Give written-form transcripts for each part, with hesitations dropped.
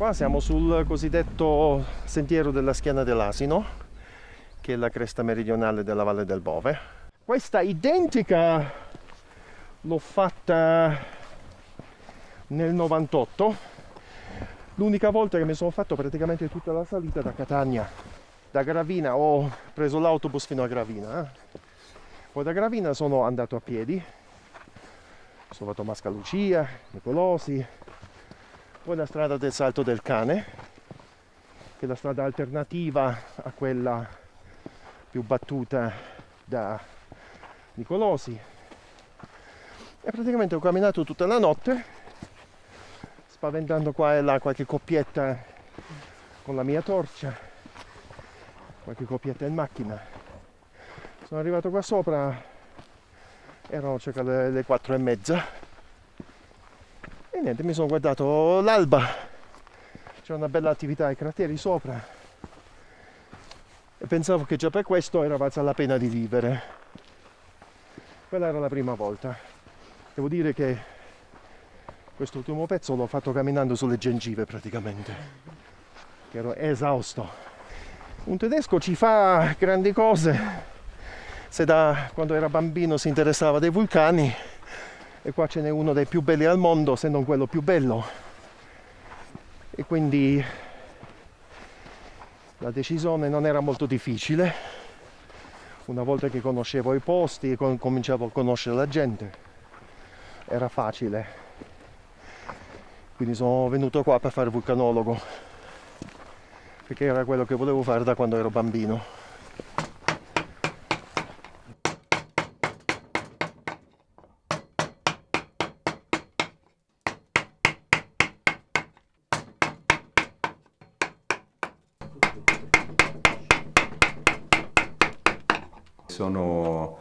Qua siamo sul cosiddetto sentiero della Schiena dell'Asino, che è la cresta meridionale della Valle del Bove. Questa identica l'ho fatta nel 98, l'unica volta che mi sono fatto praticamente tutta la salita da Catania. Da Gravina ho preso l'autobus fino a Gravina, poi da Gravina sono andato a piedi, sono fatto Mascalucia, Nicolosi, poi la strada del Salto del Cane, che è la strada alternativa a quella più battuta da Nicolosi, e praticamente ho camminato tutta la notte spaventando qua e là qualche coppietta con la mia torcia, qualche coppietta in macchina. Sono arrivato qua sopra, erano circa le 4:30 e niente, mi sono guardato l'alba, c'era una bella attività ai crateri sopra e pensavo che già per questo era valsa la pena di vivere. Quella era la prima volta. Devo dire che quest'ultimo pezzo l'ho fatto camminando sulle gengive praticamente, che ero esausto. Un tedesco ci fa grandi cose se da quando era bambino si interessava dei vulcani, e qua ce n'è uno dei più belli al mondo, se non quello più bello, e quindi la decisione non era molto difficile. Una volta che conoscevo i posti e cominciavo a conoscere la gente, era facile. Quindi sono venuto qua per fare vulcanologo, perché era quello che volevo fare da quando ero bambino. Sono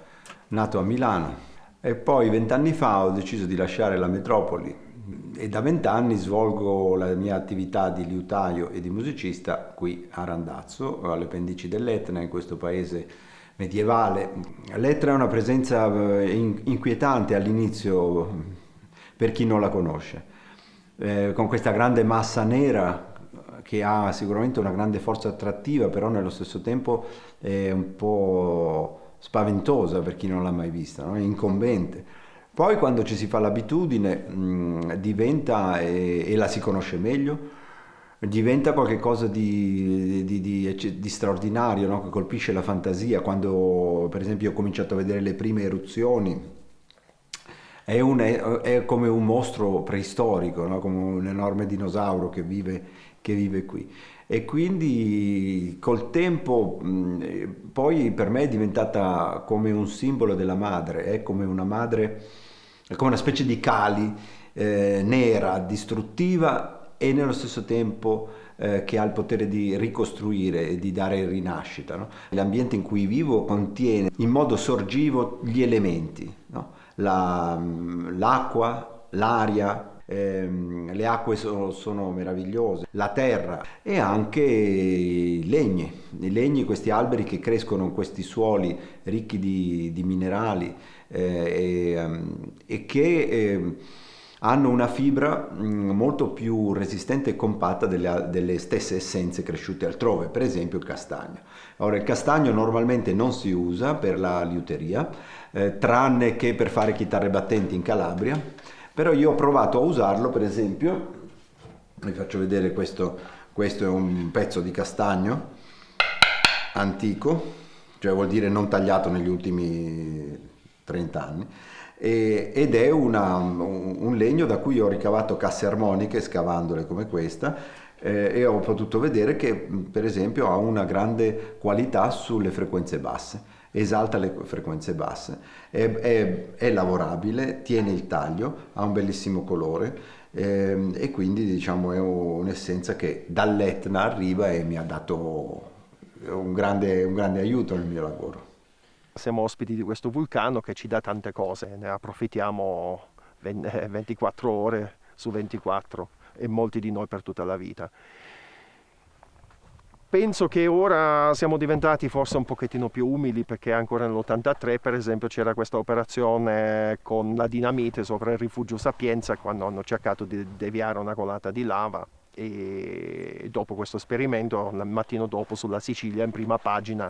nato a Milano e poi 20 anni fa ho deciso di lasciare la metropoli e da 20 anni svolgo la mia attività di liutaio e di musicista qui a Randazzo, alle pendici dell'Etna, in questo paese medievale. L'Etna è una presenza inquietante all'inizio per chi non la conosce, con questa grande massa nera che ha sicuramente una grande forza attrattiva, però nello stesso tempo è un po' spaventosa per chi non l'ha mai vista, no? È incombente. Poi quando ci si fa l'abitudine diventa, e la si conosce meglio, diventa qualcosa di straordinario, no? Che colpisce la fantasia. Quando per esempio ho cominciato a vedere le prime eruzioni, è come un mostro preistorico, no? Come un enorme dinosauro che vive qui. E quindi col tempo poi per me è diventata come un simbolo della madre, è come una madre, è come una specie di Kali nera, distruttiva e nello stesso tempo che ha il potere di ricostruire e di dare rinascita, no? L'ambiente in cui vivo contiene in modo sorgivo gli elementi, no? l'acqua, l'aria. Le acque sono meravigliose, la terra e anche i legni, questi alberi che crescono in questi suoli ricchi di minerali e che hanno una fibra molto più resistente e compatta delle stesse essenze cresciute altrove, per esempio il castagno. Ora, il castagno normalmente non si usa per la liuteria, tranne che per fare chitarre battenti in Calabria. Però io ho provato a usarlo, per esempio, vi faccio vedere questo è un pezzo di castagno antico, cioè vuol dire non tagliato negli ultimi 30 anni, ed è un legno da cui ho ricavato casse armoniche scavandole come questa, e ho potuto vedere che per esempio ha una grande qualità sulle frequenze basse. Esalta le frequenze basse, è lavorabile, tiene il taglio, ha un bellissimo colore e quindi diciamo è un'essenza che dall'Etna arriva e mi ha dato un grande aiuto nel mio lavoro. Siamo ospiti di questo vulcano che ci dà tante cose, ne approfittiamo 24 ore su 24 e molti di noi per tutta la vita. Penso che ora siamo diventati forse un pochettino più umili, perché ancora nell'83 per esempio c'era questa operazione con la dinamite sopra il rifugio Sapienza, quando hanno cercato di deviare una colata di lava, e dopo questo esperimento il mattino dopo sulla Sicilia in prima pagina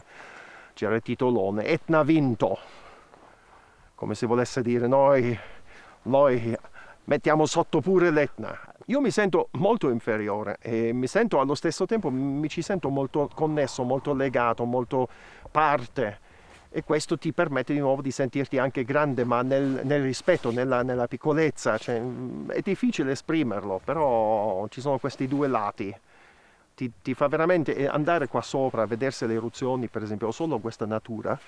c'era il titolone "Etna vinto", come se volesse dire noi mettiamo sotto pure l'Etna. Io mi sento molto inferiore e mi sento allo stesso tempo, mi ci sento molto connesso, molto legato, molto parte, e questo ti permette di nuovo di sentirti anche grande, ma nel rispetto, nella piccolezza. Cioè, è difficile esprimerlo, però ci sono questi due lati. Ti fa veramente andare qua sopra, vedersi le eruzioni per esempio, o solo questa natura,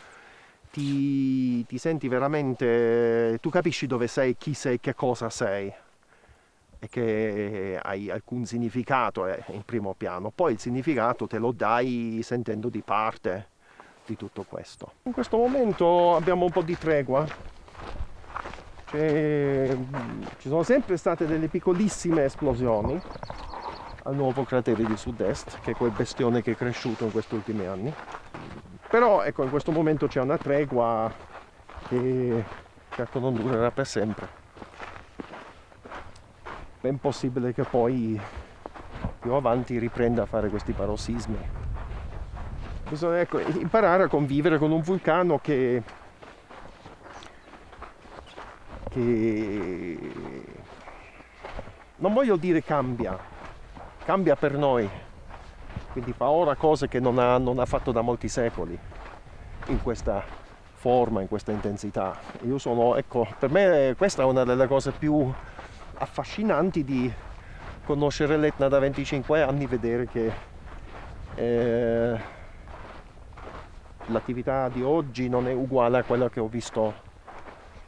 ti senti veramente, tu capisci dove sei, chi sei, che cosa sei, e che hai alcun significato in primo piano. Poi il significato te lo dai sentendo di parte di tutto questo. In questo momento abbiamo un po' di tregua, ci sono sempre state delle piccolissime esplosioni al nuovo cratere di sud-est, che è quel bestione che è cresciuto in questi ultimi anni. Però ecco, in questo momento c'è una tregua che certo non durerà per sempre. Ben possibile che poi più avanti riprenda a fare questi parossismi. Bisogna imparare a convivere con un vulcano che non voglio dire cambia per noi, quindi fa ora cose che non ha fatto da molti secoli in questa forma, in questa intensità. Per me questa è una delle cose più affascinanti di conoscere l'Etna da 25 anni, vedere che l'attività di oggi non è uguale a quella che ho visto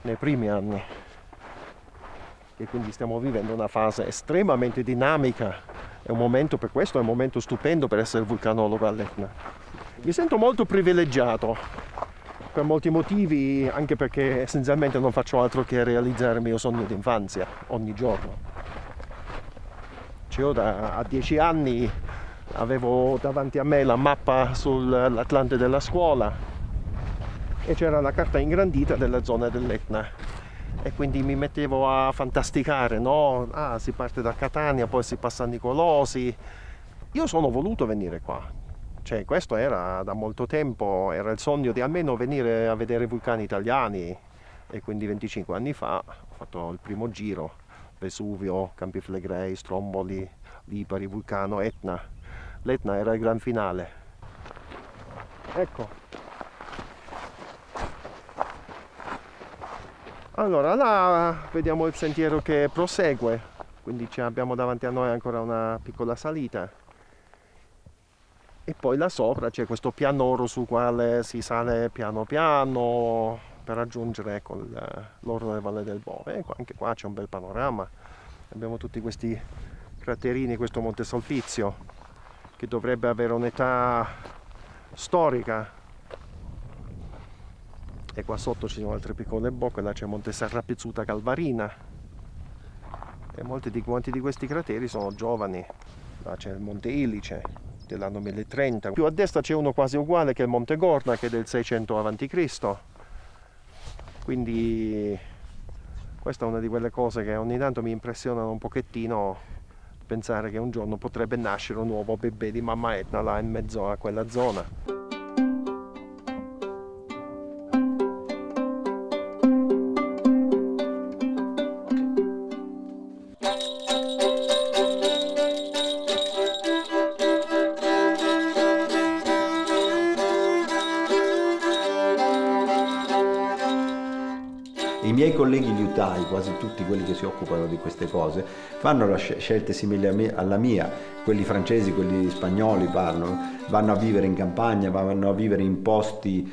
nei primi anni, e quindi stiamo vivendo una fase estremamente dinamica. Per questo è un momento stupendo per essere vulcanologo all'Etna. Mi sento molto privilegiato per molti motivi, anche perché essenzialmente non faccio altro che realizzare il mio sogno d'infanzia ogni giorno. Io a 10 anni avevo davanti a me la mappa sull'Atlante della scuola e c'era la carta ingrandita della zona dell'Etna. E quindi mi mettevo a fantasticare, no? Si parte da Catania, poi si passa a Nicolosi. Io sono voluto venire qua. Cioè, questo era da molto tempo, era il sogno di almeno venire a vedere i vulcani italiani. E quindi 25 anni fa ho fatto il primo giro: Vesuvio, Campi Flegrei, Stromboli, Lipari, Vulcano, Etna. L'Etna era il gran finale. Ecco. Allora, là vediamo il sentiero che prosegue, quindi abbiamo davanti a noi ancora una piccola salita. E poi là sopra c'è questo pianoro sul quale si sale piano piano per raggiungere l'orlo della Valle del Bove. E anche qua c'è un bel panorama. Abbiamo tutti questi craterini, questo Monte Salpizio, che dovrebbe avere un'età storica e qua sotto ci sono altre piccole bocche, là c'è Monte Serrapizzuta Calvarina e molti di quanti di questi crateri sono giovani. Là c'è il Monte Ilice dell'anno 1030, più a destra c'è uno quasi uguale che è il Monte Gorna, che è del 600 a.C. Quindi questa è una di quelle cose che ogni tanto mi impressionano un pochettino, pensare che un giorno potrebbe nascere un nuovo bebè di mamma Etna là in mezzo a quella zona. I miei colleghi liutai, quasi tutti quelli che si occupano di queste cose, fanno scelte simili alla mia. Quelli francesi, quelli spagnoli vanno a vivere in campagna, vanno a vivere in posti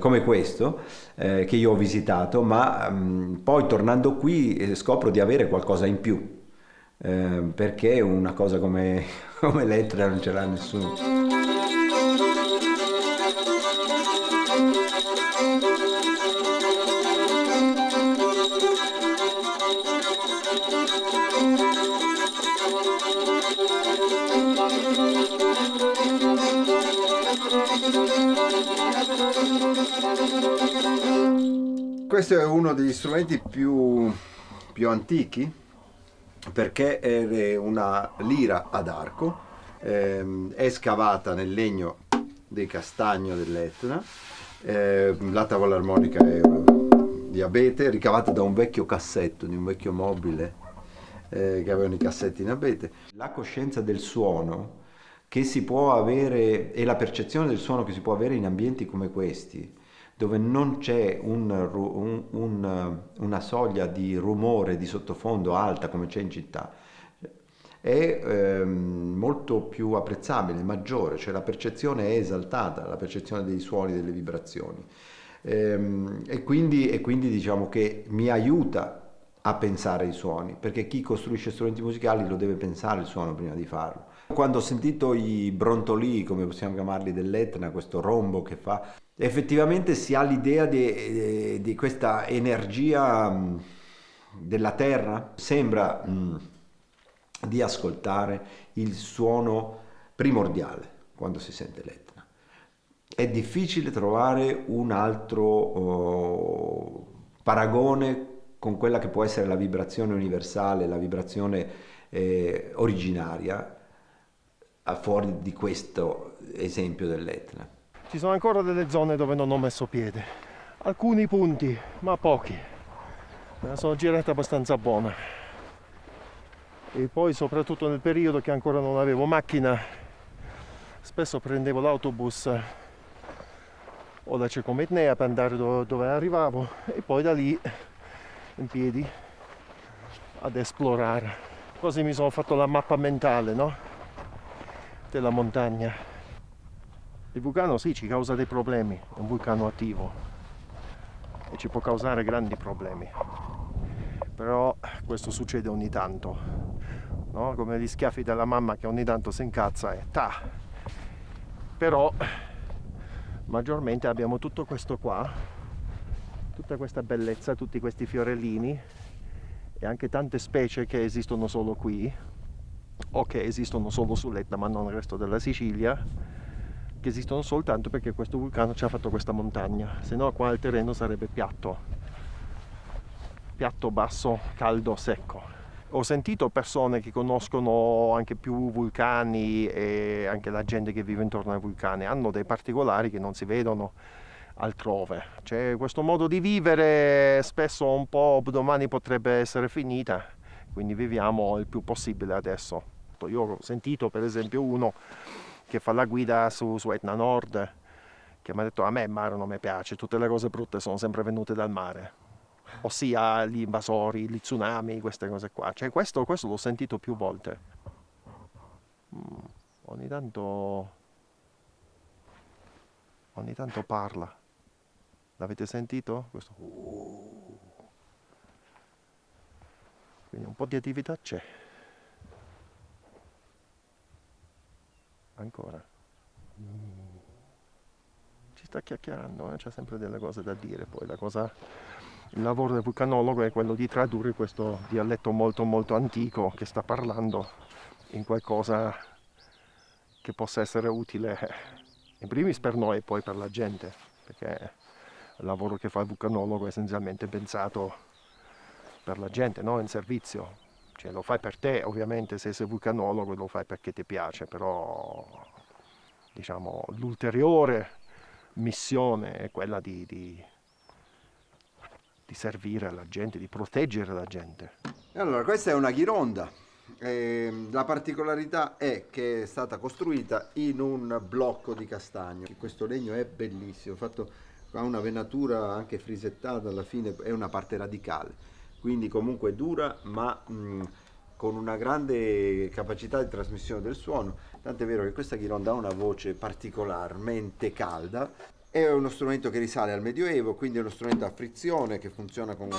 come questo, che io ho visitato, ma poi tornando qui scopro di avere qualcosa in più, perché una cosa come l'Etna non ce l'ha nessuno. Questo è uno degli strumenti più antichi, perché è una lira ad arco, è scavata nel legno dei castagno dell'Etna, la tavola armonica è di abete, ricavata da un vecchio cassetto, di un vecchio mobile che avevano i cassetti in abete. La coscienza del suono che si può avere e la percezione del suono che si può avere in ambienti come questi, dove non c'è una soglia di rumore di sottofondo alta come c'è in città, è molto più apprezzabile, maggiore, cioè la percezione è esaltata, la percezione dei suoni, delle vibrazioni. E quindi diciamo che mi aiuta a pensare i suoni, perché chi costruisce strumenti musicali lo deve pensare il suono prima di farlo. Quando ho sentito i brontolii, come possiamo chiamarli, dell'Etna, questo rombo che fa, effettivamente si ha l'idea di questa energia della terra. Sembra di ascoltare il suono primordiale quando si sente l'Etna. È difficile trovare un altro paragone con quella che può essere la vibrazione universale, la vibrazione originaria, a fuori di questo esempio dell'Etna. Ci sono ancora delle zone dove non ho messo piede, alcuni punti, ma pochi. Me la sono girata abbastanza buona. E poi soprattutto nel periodo che ancora non avevo macchina, spesso prendevo l'autobus o da Circometnea per andare dove arrivavo e poi da lì in piedi ad esplorare. Così mi sono fatto la mappa mentale, no? Della montagna. Il vulcano sì, ci causa dei problemi, è un vulcano attivo e ci può causare grandi problemi. Però questo succede ogni tanto, no? Come gli schiaffi della mamma che ogni tanto si incazza e ta! Però maggiormente abbiamo tutto questo qua, tutta questa bellezza, tutti questi fiorellini e anche tante specie che esistono solo qui o che esistono solo sull'Etna ma non nel resto della Sicilia, che esistono soltanto perché questo vulcano ci ha fatto questa montagna, se no qua il terreno sarebbe piatto, basso, caldo, secco. Ho sentito persone che conoscono anche più vulcani e anche la gente che vive intorno ai vulcani hanno dei particolari che non si vedono altrove. Cioè questo modo di vivere spesso un po' domani potrebbe essere finita, quindi viviamo il più possibile adesso. Io ho sentito per esempio uno che fa la guida su Etna Nord che mi ha detto: a me il mare non mi piace, tutte le cose brutte sono sempre venute dal mare, ossia gli invasori, gli tsunami, queste cose qua. Cioè questo l'ho sentito più volte. Ogni tanto parla. L'avete sentito? Questo. Quindi un po' di attività c'è. Ancora. Ci sta chiacchierando, c'ha sempre delle cose da dire. Poi il lavoro del vulcanologo è quello di tradurre questo dialetto molto molto antico che sta parlando in qualcosa che possa essere utile in primis per noi e poi per la gente, perché il lavoro che fa il vulcanologo è essenzialmente pensato per la gente, no? In servizio. Cioè, lo fai per te, ovviamente, se sei vulcanologo lo fai perché ti piace, però diciamo l'ulteriore missione è quella di servire la gente, di proteggere la gente. Allora, questa è una ghironda. La particolarità è che è stata costruita in un blocco di castagno. Questo legno è bellissimo, ha una venatura anche frisettata, alla fine è una parte radicale, quindi comunque dura, ma con una grande capacità di trasmissione del suono, tant'è vero che questa ghironda ha una voce particolarmente calda. È uno strumento che risale al Medioevo, quindi è uno strumento a frizione che funziona con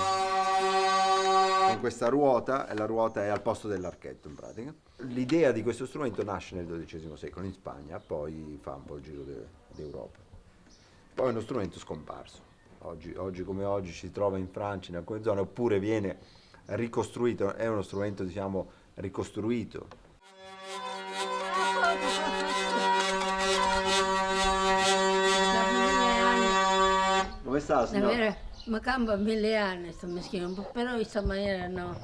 questa ruota, e la ruota è al posto dell'archetto in pratica. L'idea di questo strumento nasce nel XII secolo in Spagna, poi fa un po' il giro d'Europa. Poi è uno strumento scomparso. Oggi come oggi si trova in Francia, in alcune zone, oppure viene ricostruito, è uno strumento diciamo ricostruito. Come sta, signora? Ma cambia 1000 anni sto meschino, però in questa maniera no.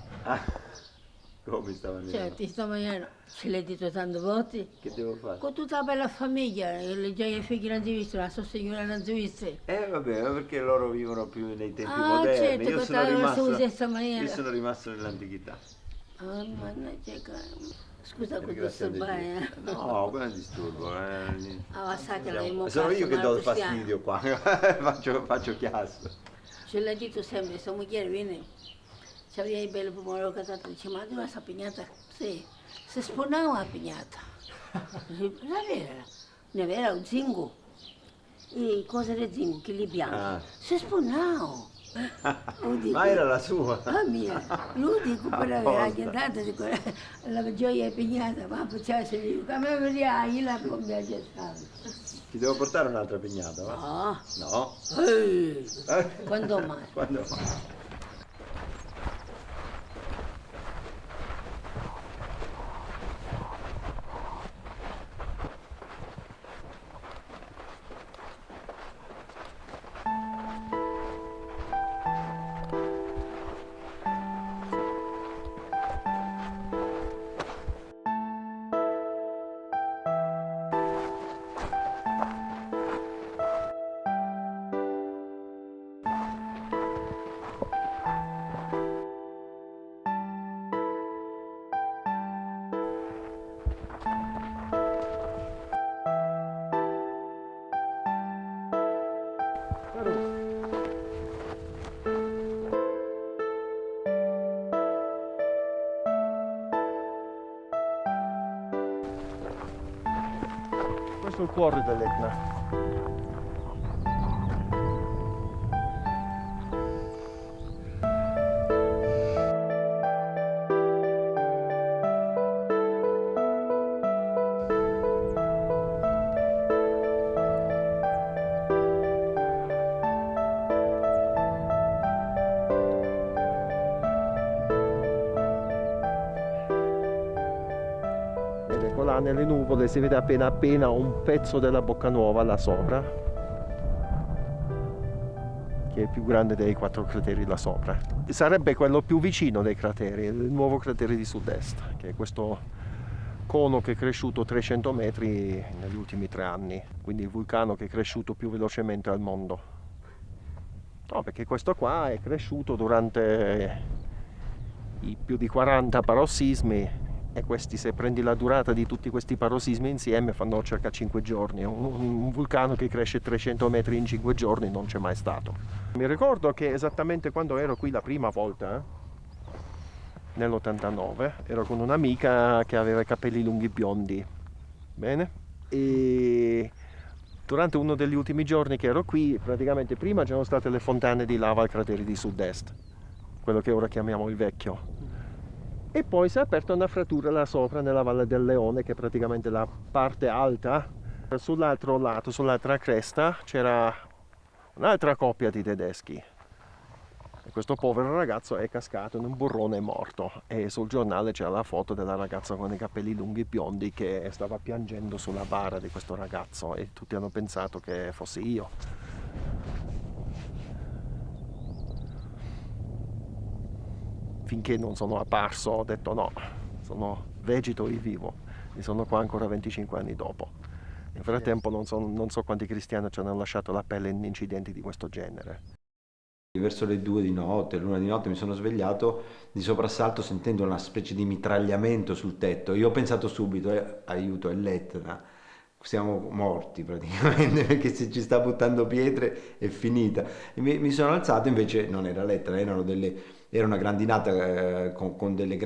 Come in sta maniera? Cioè, in questa maniera ce l'hai detto tante volte. Che devo fare? Con tutta la bella famiglia, le già figli non si visto, la sua signora non si viste. Vabbè, perché loro vivono più nei tempi Ah, moderni. certo, Io sono rimasto nell'antichità. Oh, mannaggia, scusa con Grazie a questo baio. No, quello è un disturbo. Sa che l'abbiamo Sono io che do fatto, fastidio qua, faccio chiasso. Ce l'ha detto sempre, sua moglie viene, ci aveva il bello pomodoro casato, dice, ma tu questa pignata, sì, si sponava la pignata. Ne aveva un zingo, e cosa del zingo, che li bianchi, si sponava. Ma era la sua? Ah mia, lui dico per avere andato la gioia pignata, ma faceva se dico, come vediamo, io la combia già stava. Ti devo portare un'altra pignata, va? No. No? Quando mai? Quando mai? Questo è il cuore dell'Etna. Là nelle nuvole si vede appena appena un pezzo della Boccanuova là sopra, che è più grande dei 4 crateri là sopra. Sarebbe quello più vicino dei crateri, il nuovo cratere di sud-est, che è questo cono che è cresciuto 300 metri negli ultimi 3 anni, quindi il vulcano che è cresciuto più velocemente al mondo. No, perché questo qua è cresciuto durante i più di 40 parossismi. E questi, se prendi la durata di tutti questi parossismi insieme, fanno circa 5 giorni. Un vulcano che cresce 300 metri in 5 giorni non c'è mai stato. Mi ricordo che esattamente quando ero qui la prima volta, nell'89, ero con un'amica che aveva i capelli lunghi biondi. Bene? E durante uno degli ultimi giorni che ero qui, praticamente prima c'erano state le fontane di lava al cratere di sud-est, quello che ora chiamiamo il Vecchio. E poi si è aperta una frattura là sopra nella Valle del Leone, che è praticamente la parte alta Sull'altro lato, sull'altra cresta, c'era un'altra coppia di tedeschi. E questo povero ragazzo è cascato in un burrone e è morto. E sul giornale c'era la foto della ragazza con i capelli lunghi biondi che stava piangendo sulla bara di questo ragazzo e tutti hanno pensato che fossi io. Finché non sono apparso ho detto no, sono vegeto e vivo e sono qua ancora 25 anni dopo. Nel frattempo non so quanti cristiani ci hanno lasciato la pelle in incidenti di questo genere. Verso le 2 di notte, l'una di notte mi sono svegliato di soprassalto sentendo una specie di mitragliamento sul tetto. Io ho pensato subito, aiuto, è l'Etna, siamo morti praticamente perché se ci sta buttando pietre è finita. E mi sono alzato, invece non era l'Etna, era una grandinata con dei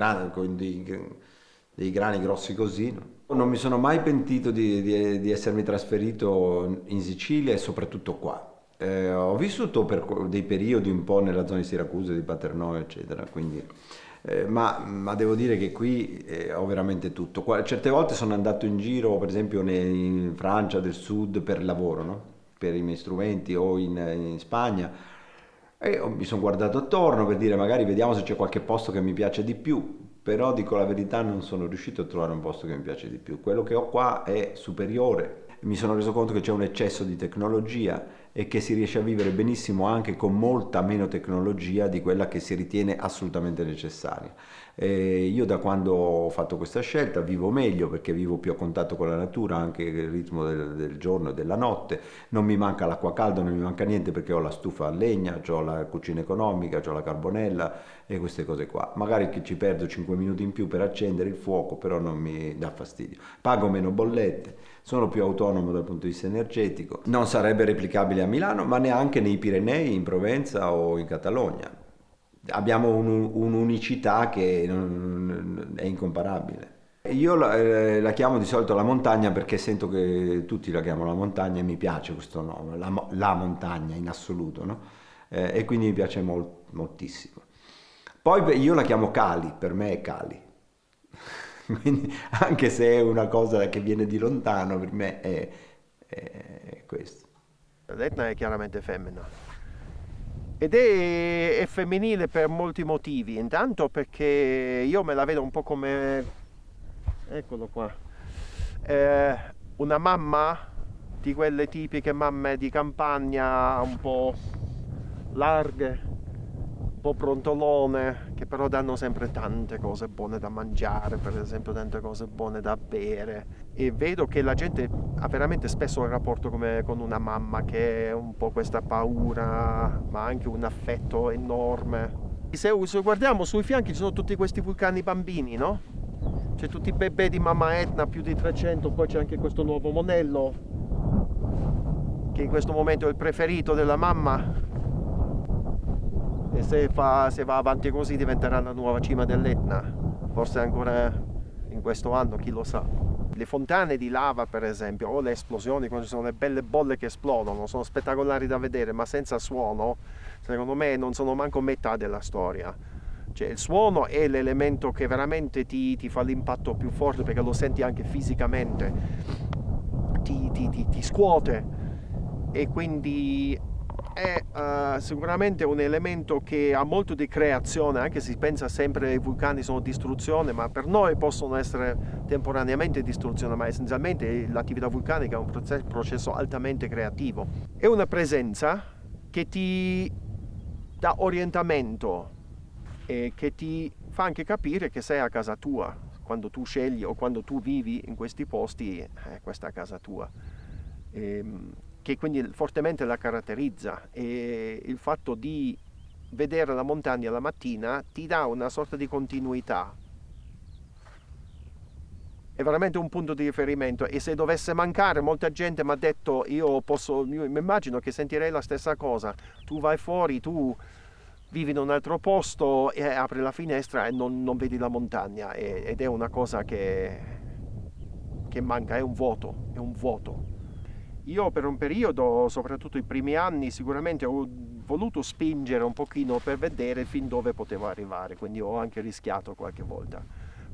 grani grossi così. No? Non mi sono mai pentito di essermi trasferito in Sicilia e soprattutto qua. Ho vissuto per dei periodi un po' nella zona di Siracusa, di Paternò, eccetera, quindi, ma devo dire che qui ho veramente tutto. Certe volte sono andato in giro, per esempio in Francia del Sud per lavoro, no? Per i miei strumenti o in Spagna e mi sono guardato attorno per dire magari vediamo se c'è qualche posto che mi piace di più. Però dico la verità, non sono riuscito a trovare un posto che mi piace di più. Quello che ho qua è superiore. Mi sono reso conto che c'è un eccesso di tecnologia e che si riesce a vivere benissimo anche con molta meno tecnologia di quella che si ritiene assolutamente necessaria. Io da quando ho fatto questa scelta vivo meglio perché vivo più a contatto con la natura, anche il ritmo del giorno e della notte, non mi manca l'acqua calda, non mi manca niente perché ho la stufa a legna, ho la cucina economica, ho la carbonella e queste cose qua. Magari che ci perdo 5 minuti in più per accendere il fuoco, però non mi dà fastidio. Pago meno bollette, sono più autonomo dal punto di vista energetico. Non sarebbe replicabile a Milano, ma neanche nei Pirenei, in Provenza o in Catalogna. Abbiamo un'unicità che è incomparabile. Io la chiamo di solito la montagna perché sento che tutti la chiamano la montagna e mi piace questo nome, la montagna in assoluto, no? E quindi mi piace moltissimo. Poi io la chiamo Cali, per me è Cali. Quindi, anche se è una cosa che viene di lontano, per me è questo. L'Etna è chiaramente femmina ed è femminile per molti motivi. Intanto perché io me la vedo un po' come, eccolo qua, una mamma di quelle tipiche mamme di campagna un po' larghe, un po' brontolone, che però danno sempre tante cose buone da mangiare, per esempio tante cose buone da bere. E vedo che la gente ha veramente spesso un rapporto come con una mamma che ha un po' questa paura, ma anche un affetto enorme. Se guardiamo sui fianchi ci sono tutti questi vulcani bambini, no? C'è tutti i bebè di mamma Etna, più di 300, poi c'è anche questo nuovo monello, che in questo momento è il preferito della mamma. E se va avanti così diventerà la nuova cima dell'Etna, forse ancora in questo anno, chi lo sa. Le fontane di lava, per esempio, o le esplosioni, quando ci sono le belle bolle che esplodono, sono spettacolari da vedere, ma senza suono, secondo me non sono manco metà della storia. Cioè, il suono è l'elemento che veramente ti fa l'impatto più forte, perché lo senti anche fisicamente, ti scuote, e quindi è sicuramente un elemento che ha molto di creazione, anche se si pensa sempre che i vulcani sono distruzione, ma per noi possono essere temporaneamente distruzione, ma essenzialmente l'attività vulcanica è un processo altamente creativo. È una presenza che ti dà orientamento e che ti fa anche capire che sei a casa tua. Quando tu scegli o quando tu vivi in questi posti, questa è casa tua. Che quindi fortemente la caratterizza, e il fatto di vedere la montagna la mattina ti dà una sorta di continuità, è veramente un punto di riferimento. E se dovesse mancare, molta gente mi ha detto, io mi immagino che sentirei la stessa cosa, tu vai fuori, tu vivi in un altro posto e apri la finestra e non vedi la montagna, ed è una cosa che manca, è un vuoto. Io per un periodo, soprattutto i primi anni, sicuramente ho voluto spingere un pochino per vedere fin dove potevo arrivare, quindi ho anche rischiato qualche volta,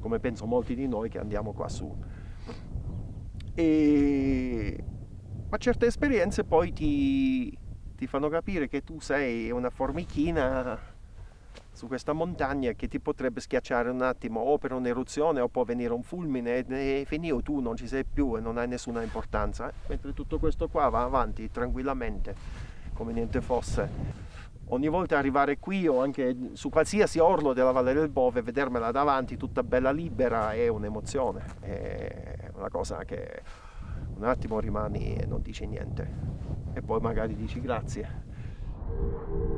come penso molti di noi che andiamo qua su. Ma certe esperienze poi ti fanno capire che tu sei una formichina su questa montagna che ti potrebbe schiacciare un attimo o per un'eruzione o può venire un fulmine e finito, tu non ci sei più e non hai nessuna importanza, mentre tutto questo qua va avanti tranquillamente come niente fosse. Ogni volta arrivare qui o anche su qualsiasi orlo della Valle del Bove, vedermela davanti tutta bella libera è un'emozione, è una cosa che un attimo rimani e non dici niente e poi magari dici grazie.